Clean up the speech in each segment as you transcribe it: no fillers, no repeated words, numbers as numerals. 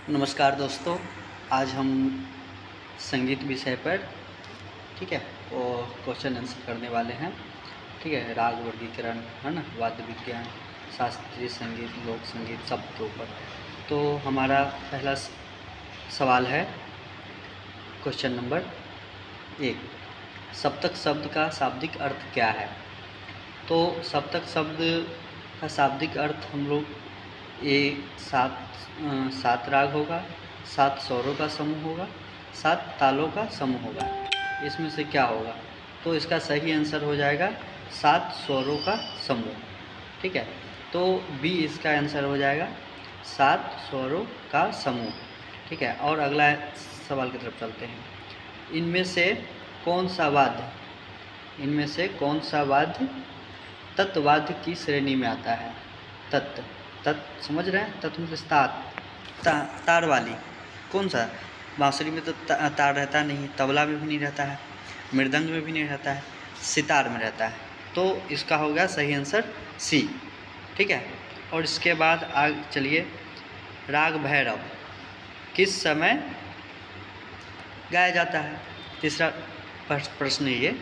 नमस्कार दोस्तों, आज हम संगीत विषय पर ठीक है वो क्वेश्चन आंसर करने वाले हैं। ठीक है, राग वर्गीकरण है ना, वाद्य विज्ञान, शास्त्रीय संगीत, लोक संगीत, सब के ऊपर। तो हमारा पहला सवाल है, क्वेश्चन नंबर 1, सप्तक शब्द का शाब्दिक अर्थ क्या है? तो सप्तक शब्द का शाब्दिक अर्थ हम लोग सात राग होगा, 7 स्वरों का समूह होगा, 7 तालों का समूह होगा। इसमें से क्या होगा? तो इसका सही आंसर हो जाएगा 7 स्वरों का समूह। ठीक है, तो बी इसका आंसर हो जाएगा 7 स्वरों का समूह। ठीक है, और अगला सवाल की तरफ चलते हैं। इनमें से कौन सा वाद्य तत्वाद्य की श्रेणी में आता है? तत् समझ रहे हैं? तत् मतलब तार वाली। कौन सा? बांसुरी में तो तार रहता नहीं, तबला में भी नहीं रहता है, मृदंग में भी नहीं रहता है, सितार में रहता है। तो इसका होगा सही आंसर सी। ठीक है, और इसके बाद आगे चलिए, राग भैरव किस समय गाया जाता है? तीसरा प्रश्न ये,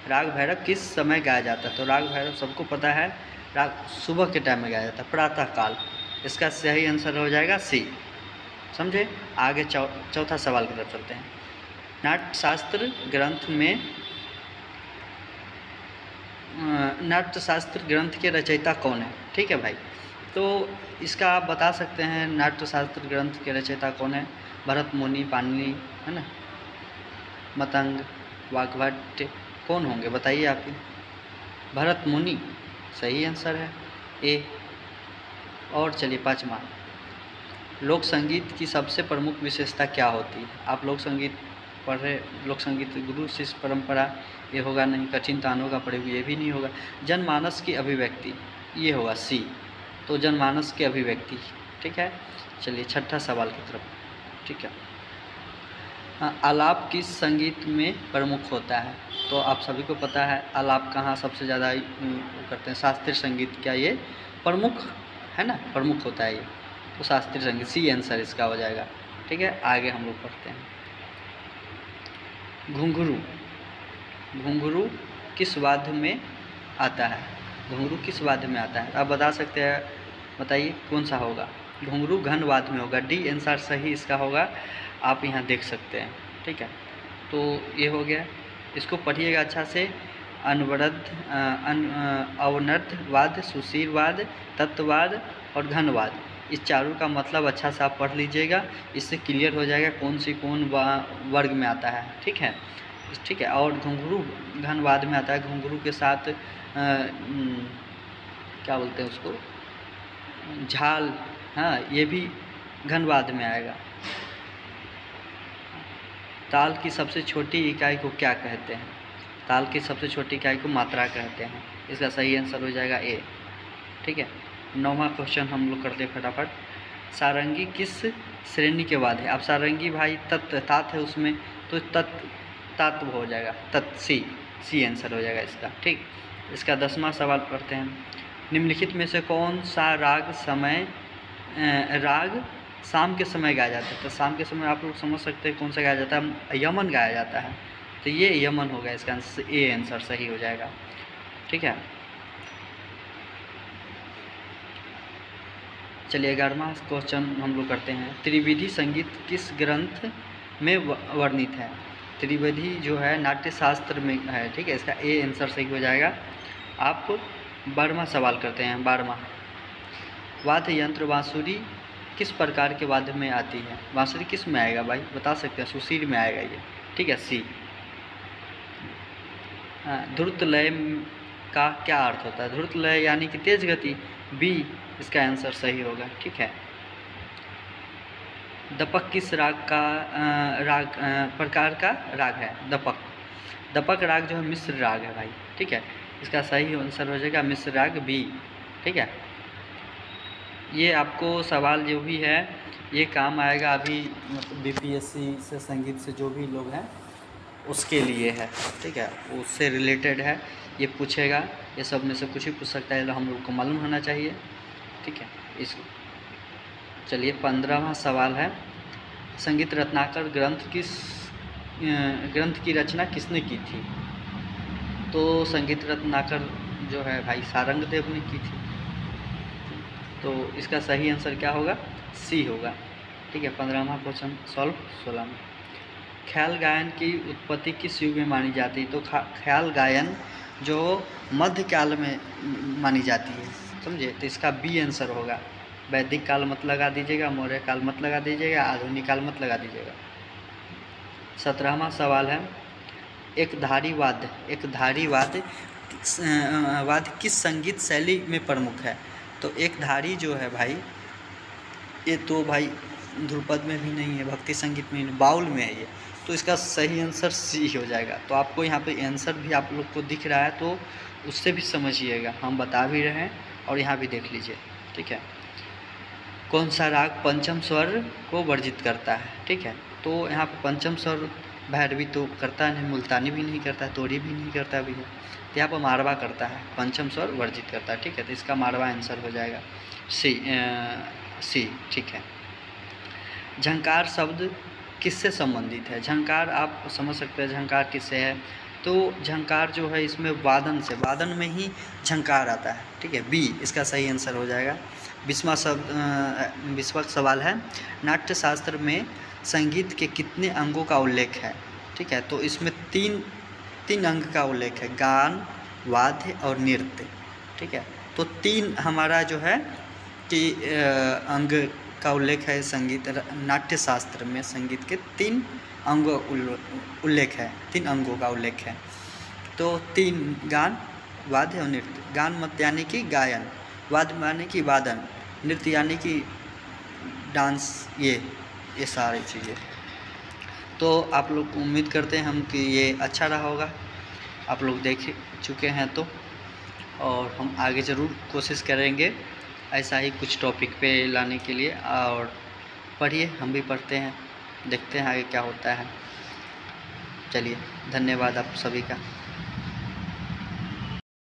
राग भैरव किस समय गाया जाता है? तो राग भैरव सबको पता है, राग सुबह के टाइम में गाया जाता है, प्रातः काल। इसका सही आंसर हो जाएगा सी। समझे? आगे चौथा सवाल की तरफ चलते हैं। नाट्यशास्त्र ग्रंथ के रचयिता कौन है? ठीक है भाई, तो इसका आप बता सकते हैं नाट्यशास्त्र ग्रंथ के रचयिता कौन है? भरत मुनि, पाणिनि, है ना, मतंग, वाग्भट, कौन होंगे बताइए आप ही। भरत मुनि सही आंसर है ए। और चलिए पाँचवा, लोक संगीत की सबसे प्रमुख विशेषता क्या होती है? आप लोक संगीत पढ़ रहे, लोक संगीत गुरु शिष्य परंपरा, ये होगा नहीं। कठिन तानों का प्रयोग, ये भी नहीं होगा। जनमानस की अभिव्यक्ति, ये होगा सी। तो जनमानस की अभिव्यक्ति। ठीक है, चलिए छठा सवाल की तरफ। ठीक है, आलाप किस संगीत में प्रमुख होता है? तो आप सभी को पता है आलाप कहाँ सबसे ज़्यादा करते हैं? शास्त्रीय संगीत। क्या ये प्रमुख है ना? प्रमुख होता है ये, तो शास्त्रीय संगीत सी आंसर इसका हो जाएगा। ठीक है, आगे हम लोग पढ़ते हैं। घुंघरू किस वाद्य में आता है? घुंघरू किस वाद्य में आता है? आप बता सकते हैं, बताइए कौन सा होगा? घुंघरू घन वाद्य में होगा। डी आंसर सही इसका होगा, आप यहाँ देख सकते हैं। ठीक है, तो ये हो गया, इसको पढ़िएगा अच्छा से। अवनर्थ वाद्य, सुशीर वाद्य, तत्ववाद और घनवाद, इस चारों का मतलब अच्छा से आप पढ़ लीजिएगा। इससे क्लियर हो जाएगा कौन वर्ग में आता है। ठीक है, और घुंघरू घनवाद में आता है। घुंघरू के साथ क्या बोलते हैं उसको, झाल, हाँ, ये भी घनवाद में आएगा। ताल की सबसे छोटी इकाई को क्या कहते हैं? ताल की सबसे छोटी इकाई को मात्रा कहते हैं। इसका सही आंसर हो जाएगा ए। ठीक है, 9वां क्वेश्चन हम लोग करते हैं फटाफट। सारंगी किस श्रेणी के वाद्य है? अब सारंगी भाई तात है उसमें, तो तत्व हो जाएगा, सी आंसर हो जाएगा इसका। ठीक, इसका 10वां सवाल पढ़ते हैं। निम्नलिखित में से कौन सा राग शाम के समय गाया जाता है? तो शाम के समय आप लोग समझ सकते हैं कौन सा गाया जाता है? यमन गाया जाता है, तो ये यमन होगा, इसका आंसर ए आंसर सही हो जाएगा। ठीक है, चलिए 11वां क्वेश्चन हम लोग करते हैं। त्रिविधि संगीत किस ग्रंथ में वर्णित है? त्रिविधि जो है नाट्यशास्त्र में है। ठीक है, इसका ए आंसर सही हो जाएगा। आप 12वां सवाल करते हैं। 12वां, वाद्य यंत्र बांसुरी किस प्रकार के वाद्य में आती है? बांसुरी किस में आएगा भाई, बता सकते हैं? सुशील में आएगा ये। ठीक है, सी। ध्रुत लय का क्या अर्थ होता है? ध्रुत लय यानी कि तेज गति, बी इसका आंसर सही होगा। ठीक है, दपक किस प्रकार का राग है? दपक राग जो है मिश्र राग है भाई। ठीक है, इसका सही आंसर हो जाएगा मिश्र राग, बी। ठीक है, ये आपको सवाल जो भी है ये काम आएगा अभी, मतलब बीपीएससी से संगीत से जो भी लोग हैं उसके लिए है। ठीक है, उससे रिलेटेड है, ये पूछेगा। ये सब में से कुछ ही पूछ सकता है, हम लोग को मालूम होना चाहिए। ठीक है, इस चलिए 15वां सवाल है, संगीत रत्नाकर ग्रंथ की रचना किसने की थी? तो संगीत रत्नाकर जो है भाई सारंगदेव ने की थी। तो इसका सही आंसर क्या होगा? सी होगा। ठीक है, 15वां क्वेश्चन सॉल्व। 16 में ख्याल गायन की उत्पत्ति किस युग में मानी जाती है? तो ख्याल गायन जो मध्यकाल में मानी जाती है, समझे? तो इसका बी आंसर होगा। वैदिक काल मत लगा दीजिएगा, मौर्य काल मत लगा दीजिएगा, आधुनिक काल मत लगा दीजिएगा। 17वां सवाल है, एक धारी वाद्य किस संगीत शैली में प्रमुख है? तो एक धारी जो है भाई, ये तो भाई ध्रुपद में भी नहीं है, भक्ति संगीत में नहीं, बाउल में है ये। तो इसका सही आंसर सी हो जाएगा। तो आपको यहाँ पे आंसर भी आप लोग को दिख रहा है, तो उससे भी समझिएगा, हम बता भी रहे हैं और यहाँ भी देख लीजिए। ठीक है, कौन सा राग पंचम स्वर को वर्जित करता है? ठीक है, तो यहाँ पे पंचम स्वर भैरवी तो करता नहीं, मुल्तानी भी नहीं करता, तोड़ी भी नहीं करता भी है, तो यहाँ पर मारवा करता है, पंचम स्वर वर्जित करता है। ठीक है, तो इसका मारवा आंसर हो जाएगा सी। ठीक है, झंकार शब्द किससे संबंधित है? झंकार आप समझ सकते हैं झंकार किससे है। तो झंकार जो है इसमें वादन में ही झंकार आता है। ठीक है, बी इसका सही आंसर हो जाएगा। 20वां सवाल है, नाट्य शास्त्र में संगीत के कितने अंगों का उल्लेख है? ठीक है, तो इसमें तीन अंग का उल्लेख है, गान, वाद्य और नृत्य। ठीक है, तो 3 हमारा जो है कि अंग का उल्लेख है संगीत नाट्य शास्त्र में। संगीत के 3 अंग उल्लेख है, 3 अंगों का उल्लेख है। तो 3 गान, वाद्य और नृत्य। गान मत यानी कि गायन, वाद्य यानी कि वादन, नृत्य यानी कि डांस, ये सारी चीज़ें। तो आप लोग उम्मीद करते हैं हम कि ये अच्छा रहा होगा, आप लोग देख चुके हैं तो, और हम आगे ज़रूर कोशिश करेंगे ऐसा ही कुछ टॉपिक पे लाने के लिए। और पढ़िए, हम भी पढ़ते हैं, देखते हैं आगे क्या होता है। चलिए, धन्यवाद आप सभी का।